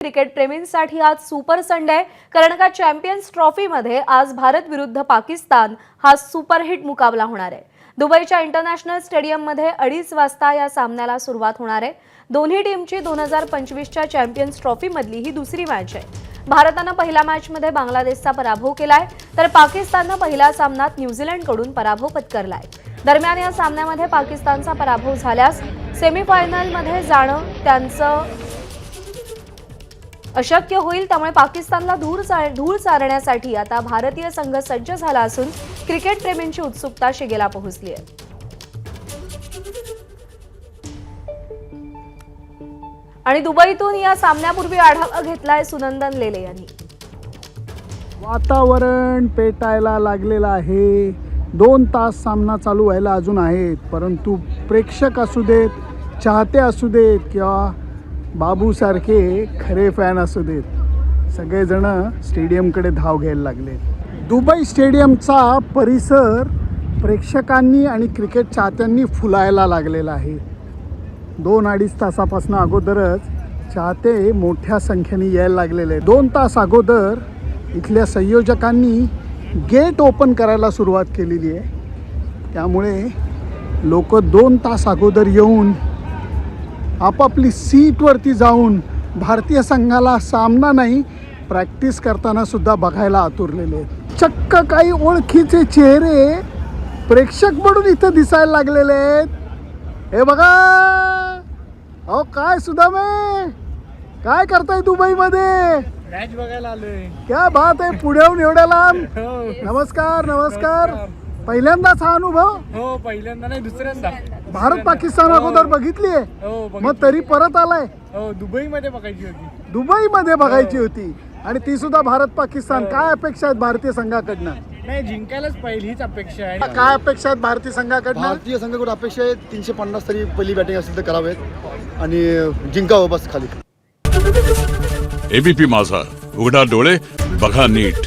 Cricket प्रेमींसाठी आज super Sunday आहे, कारण का चॅम्पियन्स ट्रॉफीमध्ये आज भारत विरुद्ध पाकिस्तान हा सुपरहिट मुकाबला होणार आहे। दुबईच्या इंटरनॅशनल स्टेडियममध्ये 2:30 वाजता या सामन्याला सुरुवात होणार आहे। दोन्ही टीमची 2025च्या चॅम्पियन्स ट्रॉफीमधली ही दुसरी मॅच आहे। भारताने पहिल्या मॅचमध्ये बांगलादेशचा पराभव केलाय, तर पाकिस्तानने पहिल्या सामन्यात न्यूझीलंडकडून पराभव पत्करलाय। दरम्यान या सामन्यामध्ये पाकिस्तानचा पराभव झाल्यास सेमीफायनलमध्ये जाणं त्यांचं अशक्य होईल। त्यामुळे पाकिस्तानला धूळ चारण्यासाठी आता भारतीय संघ सज्ज झाला असून क्रिकेट प्रेमींची उत्सुकता शिगेला पोहोचली आहे। आणि दुबईतून या सामन्यापूर्वी आढावा घेतलाय सुनंदन लेले यांनी। वातावरण पेटायला लागलेलं आहे। 2 तास सामना चालू व्हायला अजून आहेत, परंतु प्रेक्षक असू देत, चाहते असू देत किंवा बाबूसारखे खरे फॅन असू देत, सगळेजण स्टेडियमकडे धाव घ्यायला लागले। दुबई स्टेडियमचा परिसर प्रेक्षकांनी आणि क्रिकेट चाहत्यांनी फुलायला लागलेला आहे। 2-2.5 तासापासून अगोदरच चाहते मोठ्या संख्येने यायला लागलेले। 2 तास अगोदर इथल्या संयोजकांनी गेट ओपन करायला सुरुवात केलेली आहे, त्यामुळे लोक 2 तास अगोदर येऊन आपापली सीटवरती जाऊन भारतीय संघाला सामना नाही प्रॅक्टिस करताना सुद्धा बघायला आतुरलेले आहेत। चक्क काही ओळखीचे चेहरे प्रेक्षक म्हणून इथं दिसायला लागलेले आहेत। हे बघा, अहो काय सुदामे, काय करताय दुबईमध्ये? मॅच बघायला आलोय। क्या बात आहे, पुण्याहून एवढ्या लांब? नमस्कार नमस्कार। पहिल्यांदाच हा अनुभव? हो, पहिल्यांदा नाही, दुसऱ्यांदा। भारत पाकिस्तान अगोदर बघितली आहे? हो, मग तरी परत आलाय? हो, दुबईमध्ये बघायची होती। दुबईमध्ये बघायची होती, आणि ती सुद्धा भारत पाकिस्तान। काय अपेक्षा आहेत भारतीय संघाकडनं? नाही, जिंकायलाच पाहिजे हीच अपेक्षा आहे। काय अपेक्षा आहेत भारतीय संघाकडनं? भारतीय संघाकडून अपेक्षा आहे 350 तरी पहिली बॅटिंग असेल तर करावेत आणि जिंकावं बस खाली। एबीपी माझा, उघडा डोळे बघा नीट।